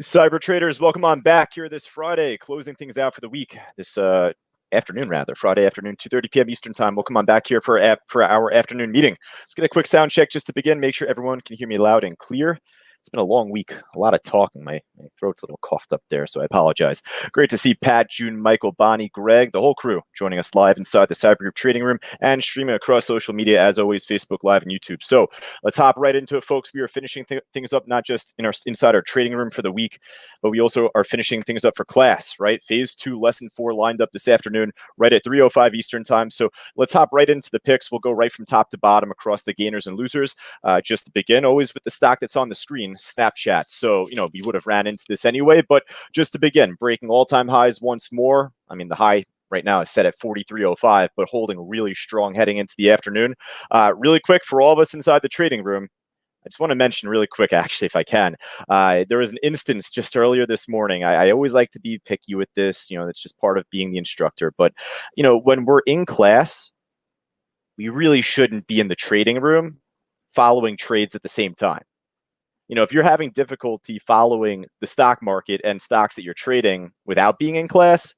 Cyber traders, welcome on back here this Friday, closing things out for the week. This afternoon, rather, Friday afternoon, 2:30 p.m. Eastern time. Welcome on back here for our afternoon meeting. Let's get a quick sound check just to begin. Make sure everyone can hear me loud and clear. It's been a long week, a lot of talking. My throat's a little coughed up there, so I apologize. Great to see Pat, June, Michael, Bonnie, Greg, the whole crew joining us live inside the Cyber Group Trading Room and streaming across social media, as always, Facebook Live and YouTube. So let's hop right into it, folks. We are finishing things up, not just inside our trading room for the week, but we also are finishing things up for class, right? Phase 2, Lesson 4 lined up this afternoon, right at 3:05 Eastern time. So let's hop right into the picks. We'll go right from top to bottom across the gainers and losers. Just to begin, always with the stock that's on the screen, Snapchat. So, we would have ran into this anyway, but just to begin, breaking all-time highs once more. I mean, the high right now is set at 43.05, but holding really strong heading into the afternoon. Really quick for all of us inside the trading room, I just want to mention really quick, actually, if I can, there was an instance just earlier this morning. I always like to be picky with this. It's just part of being the instructor. But, when we're in class, we really shouldn't be in the trading room following trades at the same time. If you're having difficulty following the stock market and stocks that you're trading without being in class,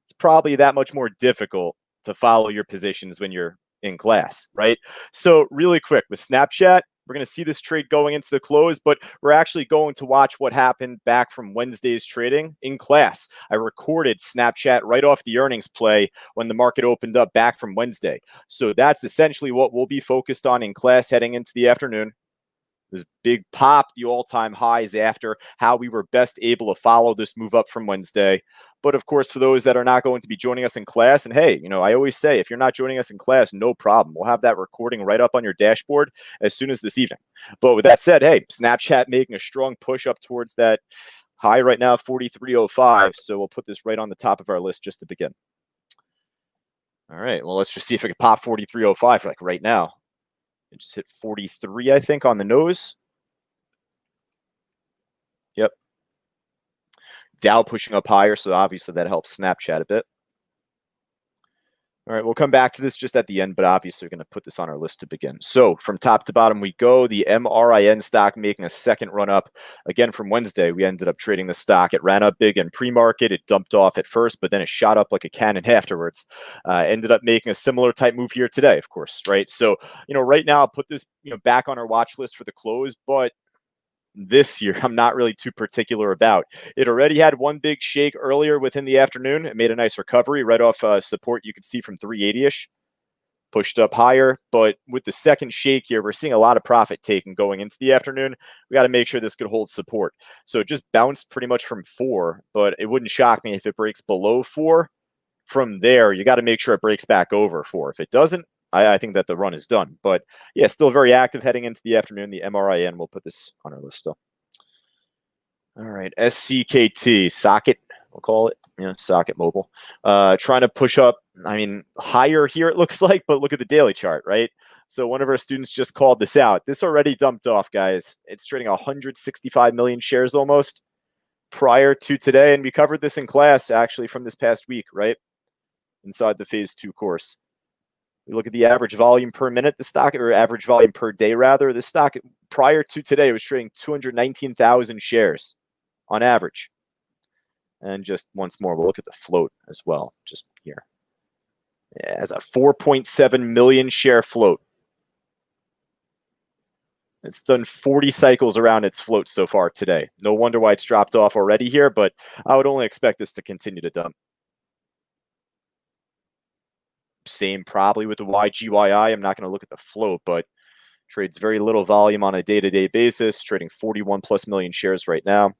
it's probably that much more difficult to follow your positions when you're in class, right? So really quick with Snapchat, we're going to see this trade going into the close, but we're actually going to watch what happened back from Wednesday's trading in class. I recorded Snapchat right off the earnings play when the market opened up back from Wednesday. So that's essentially what we'll be focused on in class heading into the afternoon. This big pop, the all-time highs after how we were best able to follow this move up from Wednesday. But of course, for those that are not going to be joining us in class, and hey, I always say, if you're not joining us in class, no problem. We'll have that recording right up on your dashboard as soon as this evening. But with that said, hey, Snapchat making a strong push up towards that high right now, 43.05. So we'll put this right on the top of our list just to begin. All right, well, let's just see if it can pop 43.05 like right now. It just hit 43, I think, on the nose. Yep. Dow pushing up higher, so obviously that helps Snapchat a bit. All right, we'll come back to this just at the end, but obviously we're going to put this on our list to begin. So from top to bottom we go. The MRIN stock making a second run up. Again, from Wednesday, we ended up trading the stock. It ran up big in pre-market. It dumped off at first, but then it shot up like a cannon afterwards. Ended up making a similar type move here today, of course, right? So, right now I'll put this, back on our watch list for the close, but this year I'm not really too particular about. It already had one big shake earlier within the afternoon. It made a nice recovery right off support you could see from 380-ish. Pushed up higher, but with the second shake here, we're seeing a lot of profit taken going into the afternoon. We got to make sure this could hold support. So it just bounced pretty much from 4, but it wouldn't shock me if it breaks below 4. From there, you got to make sure it breaks back over 4. If it doesn't, I think that the run is done. But yeah, still very active heading into the afternoon. The MRIN, we'll put this on our list still. All right, SCKT, Socket, we'll call it. Socket Mobile. Trying to push up, higher here it looks like, but look at the daily chart, right? So one of our students just called this out. This already dumped off, guys. It's trading 165 million shares almost prior to today. And we covered this in class, actually, from this past week, right? Inside the phase 2 course. We look at the average volume per minute, the stock, or average volume per day, rather. The stock prior to today was trading 219,000 shares on average. And just once more, we'll look at the float as well, just here. It has a 4.7 million share float. It's done 40 cycles around its float so far today. No wonder why it's dropped off already here, but I would only expect this to continue to dump. Same probably with the YGYI. I'm not going to look at the float, but trades very little volume on a day-to-day basis, trading 41 plus million shares right now.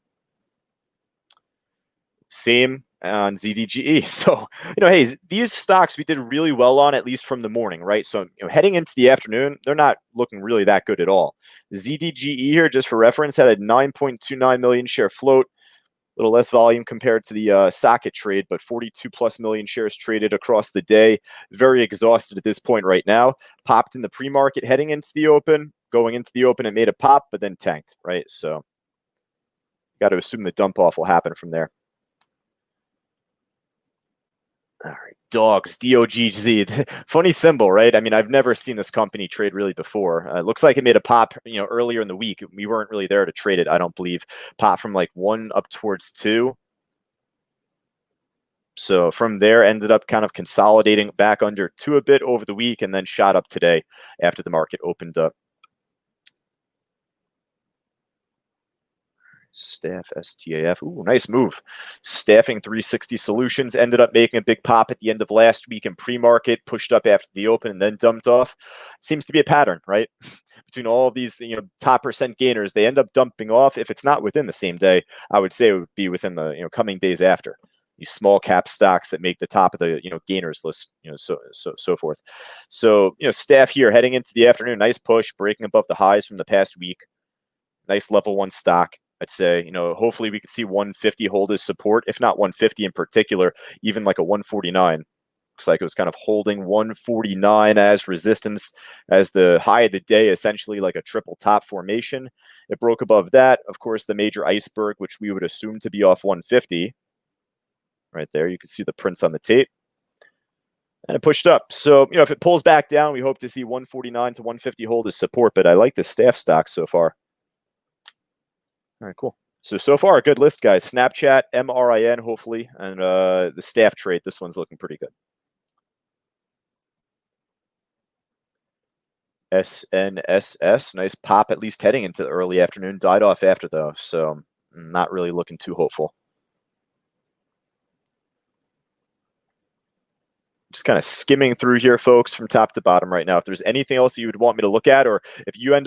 Same on ZDGE. So, hey, these stocks we did really well on, at least from the morning, right? So, heading into the afternoon, they're not looking really that good at all. ZDGE here, just for reference, had a 9.29 million share float. A little less volume compared to the Socket trade, but 42 plus million shares traded across the day. Very exhausted at this point right now. Popped in the pre-market heading into the open. Going into the open, it made a pop, but then tanked, right? So got to assume the dump off will happen from there. All right, Dogs, D-O-G-Z. Funny symbol, right? I mean, I've never seen this company trade really before. It looks like it made a pop, earlier in the week. We weren't really there to trade it, I don't believe. Pop from like 1 up towards 2. So from there, ended up kind of consolidating back under 2 a bit over the week, and then shot up today after the market opened up. Staff, STAF. Ooh, nice move. Staffing 360 Solutions ended up making a big pop at the end of last week in pre-market, pushed up after the open, and then dumped off. Seems to be a pattern, right? Between all of these, top percent gainers, they end up dumping off. If it's not within the same day, I would say it would be within the coming days after. These small cap stocks that make the top of the gainers list, so forth. So staff here heading into the afternoon, nice push, breaking above the highs from the past week. Nice level 1 stock. I'd say, hopefully we could see 150 hold as support, if not 150 in particular, even like a 149. Looks like it was kind of holding 149 as resistance, as the high of the day, essentially like a triple top formation. It broke above that. Of course, the major iceberg, which we would assume to be off 150. Right there, you can see the prints on the tape. And it pushed up. So, if it pulls back down, we hope to see 149 to 150 hold as support, but I like the staff stock so far. All right, cool. So far, a good list, guys. Snapchat, MRIN, hopefully, and the staff trade. This one's looking pretty good. SNSS, nice pop, at least heading into the early afternoon. Died off after, though, so not really looking too hopeful. Just kind of skimming through here, folks, from top to bottom right now. If there's anything else you would want me to look at, or if you end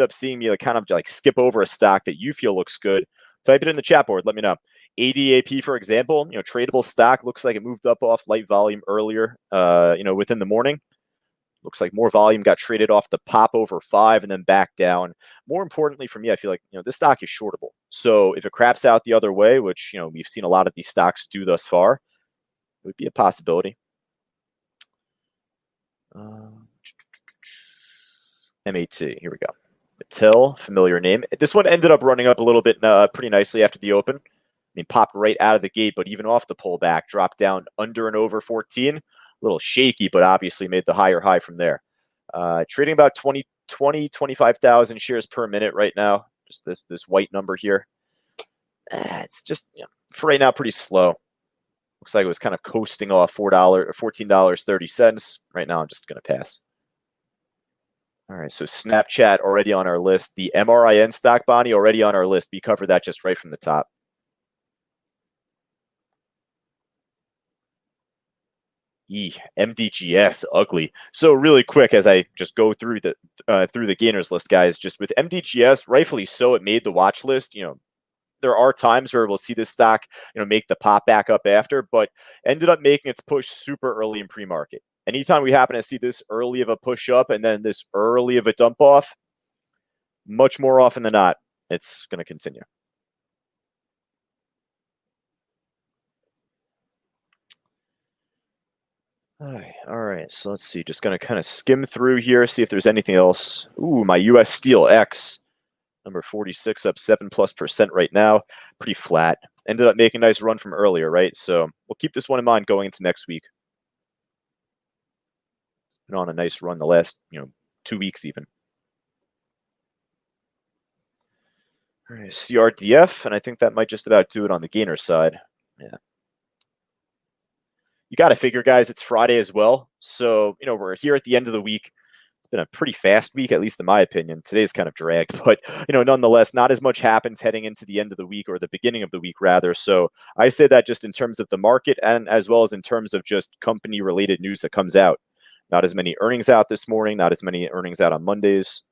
up seeing me kind of like skip over a stock that you feel looks good, type it in the chat board. Let me know. ADAP, for example, tradable stock, looks like it moved up off light volume earlier, within the morning. Looks like more volume got traded off the pop over 5 and then back down. More importantly for me, I feel like, this stock is shortable. So if it craps out the other way, which, we've seen a lot of these stocks do thus far, it would be a possibility. MAT, here we go. Mattel, familiar name. This one ended up running up a little bit pretty nicely after the open. I mean, popped right out of the gate, but even off the pullback, dropped down under and over 14. A little shaky, but obviously made the higher high from there. Trading about 25,000 shares per minute right now. Just this white number here. It's just, for right now, pretty slow. Looks like it was kind of coasting off $14.30. Right now, I'm just going to pass. All right, so Snapchat already on our list. The MRIN stock, Bonnie, already on our list. We covered that just right from the top. MDGS, ugly. So really quick, as I just go through the gainers list, guys, just with MDGS, rightfully so, it made the watch list. There are times where we'll see this stock, make the pop back up after, but ended up making its push super early in pre-market. Anytime we happen to see this early of a push up and then this early of a dump off, much more often than not, it's going to continue. All right, so let's see. Just going to kind of skim through here, see if there's anything else. Ooh, my US Steel X. Number 46, up 7+% right now. Pretty flat. Ended up making a nice run from earlier, right? So we'll keep this one in mind going into next week. It's been on a nice run the last, 2 weeks even. All right, CRDF, and I think that might just about do it on the gainer side. Yeah. You got to figure, guys, it's Friday as well. So, we're here at the end of the week. Been a pretty fast week, at least in my opinion. Today's kind of dragged, but nonetheless, not as much happens heading into the end of the week, or the beginning of the week rather. So I say that just in terms of the market, and as well as in terms of just company related news that comes out. Not as many earnings out this morning, not as many earnings out on Mondays.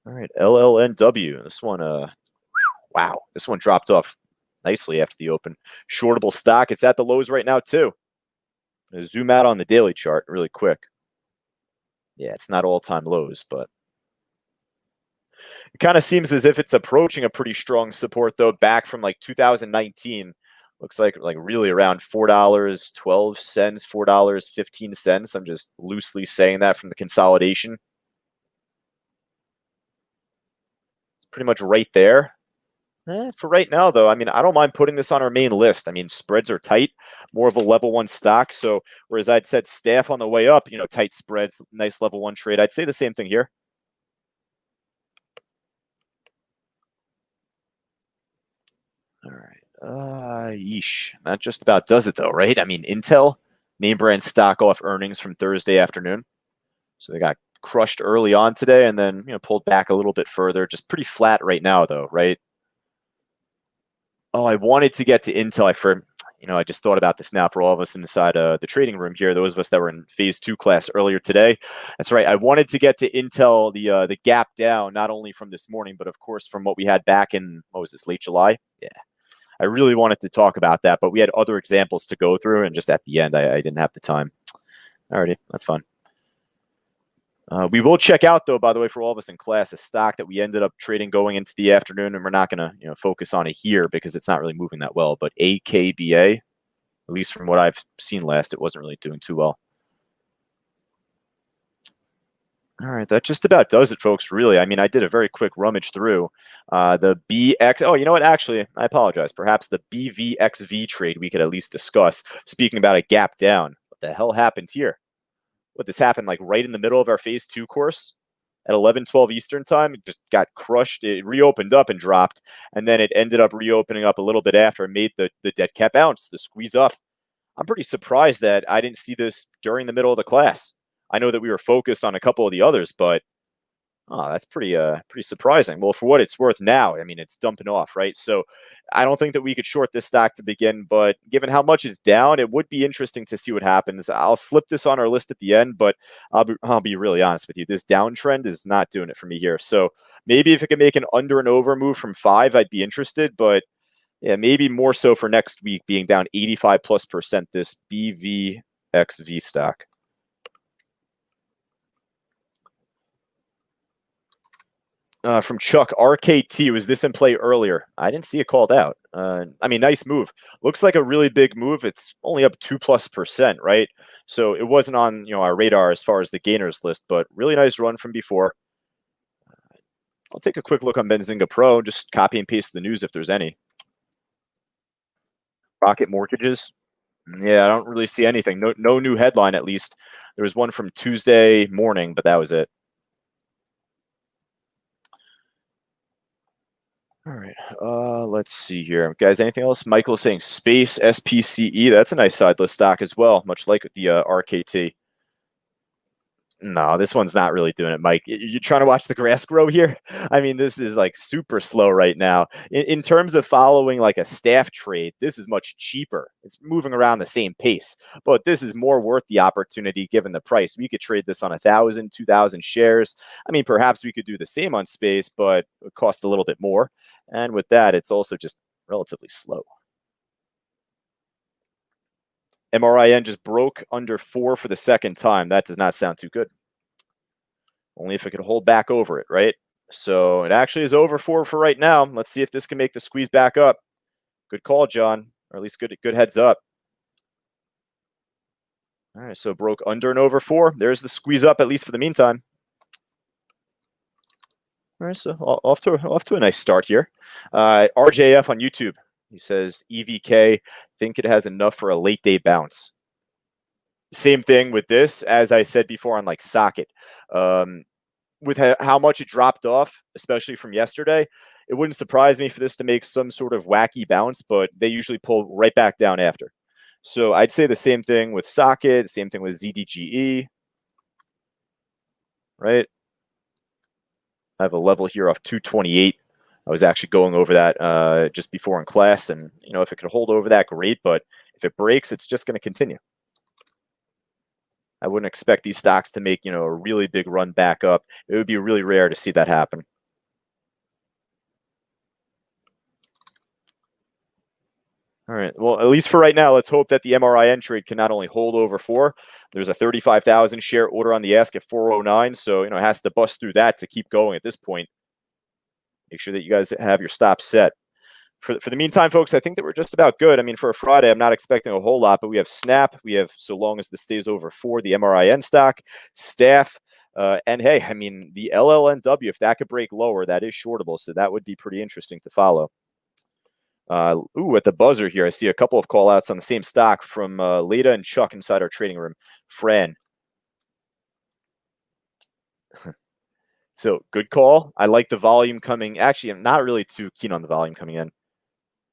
All right, LLNW. This one, wow, this one dropped off nicely after the open. Shortable stock. It's at the lows right now too. Zoom out on the daily chart really quick. Yeah, it's not all-time lows, but it kind of seems as if it's approaching a pretty strong support, though, back from like 2019. Looks like really around $4.12, $4.15. I'm just loosely saying that from the consolidation. It's pretty much right there. For right now, though, I mean, I don't mind putting this on our main list. I mean, spreads are tight, more of a level one stock. So, whereas I'd said staff on the way up, tight spreads, nice level one trade, I'd say the same thing here. All right. Yeesh. That just about does it, though, right? I mean, Intel, name brand stock off earnings from Thursday afternoon. So they got crushed early on today and then, pulled back a little bit further. Just pretty flat right now, though, right? Oh, I wanted to get to Intel. I just thought about this now for all of us inside the trading room here. Those of us that were in phase 2 class earlier today. That's right. I wanted to get to Intel, the gap down, not only from this morning, but of course from what we had back in, what was this, late July? Yeah. I really wanted to talk about that, but we had other examples to go through, and just at the end, I didn't have the time. Alrighty, that's fun. We will check out, though, by the way, for all of us in class, a stock that we ended up trading going into the afternoon, and we're not going to focus on it here because it's not really moving that well. But AKBA, at least from what I've seen last, it wasn't really doing too well. All right, that just about does it, folks, really. I mean, I did a very quick rummage through the BX. Oh, you know what? Actually, I apologize. Perhaps the BVXV trade we could at least discuss. Speaking about a gap down, what the hell happened here? What, this happened like right in the middle of our phase 2 course at 11:12 Eastern time. It just got crushed. It reopened up and dropped, and then it ended up reopening up a little bit after and made the dead cat bounce, the squeeze up. I'm pretty surprised that I didn't see this during the middle of the class. I know that we were focused on a couple of the others, but that's pretty surprising. Well, for what it's worth now, I mean, it's dumping off, right? So I don't think that we could short this stock to begin, but given how much it's down, it would be interesting to see what happens. I'll slip this on our list at the end, but I'll be really honest with you. This downtrend is not doing it for me here. So maybe if it can make an under and over move from 5, I'd be interested, but yeah, maybe more so for next week, being down 85+%, this BVXV stock. From Chuck, RKT, was this in play earlier? I didn't see it called out. I mean, nice move. Looks like a really big move. It's only up 2+%, right? So it wasn't on our radar as far as the gainers list, but really nice run from before. I'll take a quick look on Benzinga Pro, just copy and paste the news if there's any. Rocket Mortgages. Yeah, I don't really see anything. No new headline, at least. There was one from Tuesday morning, but that was it. All right. Let's see here. Guys, anything else? Michael's saying Space SPCE. That's a nice side list stock as well, much like the RKT. No, this one's not really doing it, Mike. You're trying to watch the grass grow here? I mean, this is like super slow right now. In terms of following like a staff trade, this is much cheaper. It's moving around the same pace, but this is more worth the opportunity given the price. We could trade this on 1,000, 2,000 shares. I mean, perhaps we could do the same on Space, but it would cost a little bit more. And with that, it's also just relatively slow. MRIN just broke under 4 for the second time. That does not sound too good. Only if it could hold back over it, right? So it actually is over 4 for right now. Let's see if this can make the squeeze back up. Good call, John, or at least good heads up. All right, so broke under and over 4. There's the squeeze up, at least for the meantime. All right, so off to a nice start here. RJF on YouTube. He says EVK, think it has enough for a late day bounce. Same thing with this, as I said before on like Socket. With how much it dropped off, especially from yesterday, it wouldn't surprise me for this to make some sort of wacky bounce, but they usually pull right back down after. So I'd say the same thing with Socket, same thing with ZDGE, right? I have a level here off 228. I was actually going over that just before in class, and if it could hold over that, great. But if it breaks, it's just going to continue. I wouldn't expect these stocks to make a really big run back up. It would be really rare to see that happen. All right. Well, at least for right now, let's hope that the MRIN trade can not only hold over 4. There's a 35,000 share order on the ask at 409, so it has to bust through that to keep going at this point. Make sure that you guys have your stops set. For the meantime, folks, I think that we're just about good. I mean, for a Friday, I'm not expecting a whole lot, but we have Snap. We have, so long as this stays over 4, the MRIN stock, Staff, and hey, I mean, the LLNW, if that could break lower, that is shortable, so that would be pretty interesting to follow. At the buzzer here, I see a couple of call outs on the same stock from Leda and Chuck inside our trading room. Fran. So good call. I like the volume coming. Actually, I'm not really too keen on the volume coming in.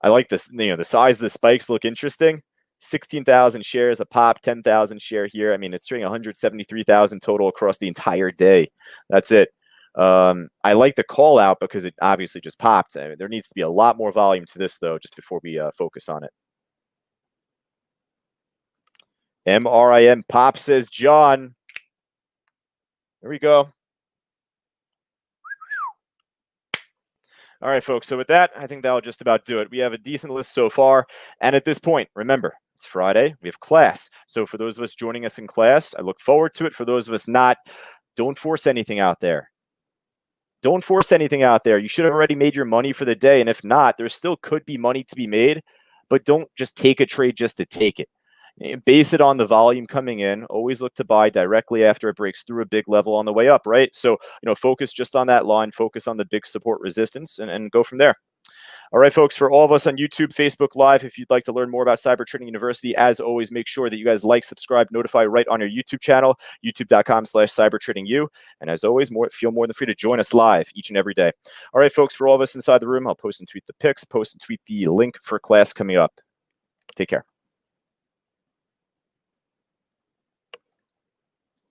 I like this, the size of the spikes look interesting. 16,000 shares a pop, 10,000 share here. I mean, it's trading 173,000 total across the entire day. That's it. I like the call out because it obviously just popped. I mean, there needs to be a lot more volume to this, though, just before we focus on it. MRIM pop, says John. There we go. All right, folks. So with that, I think that'll just about do it. We have a decent list so far. And at this point, remember, it's Friday. We have class. So for those of us joining us in class, I look forward to it. For those of us not, don't force anything out there. Don't force anything out there. You should have already made your money for the day. And if not, there still could be money to be made. But don't just take a trade just to take it. Base it on the volume coming in. Always look to buy directly after it breaks through a big level on the way up, right? So, focus just on that line, focus on the big support resistance and go from there. All right, folks, for all of us on YouTube, Facebook Live, if you'd like to learn more about Cyber Trading University, as always, make sure that you guys like, subscribe, notify right on your YouTube channel, youtube.com/cybertradingu. And as always, feel more than free to join us live each and every day. All right, folks, for all of us inside the room, I'll post and tweet the pics, post and tweet the link for class coming up. Take care.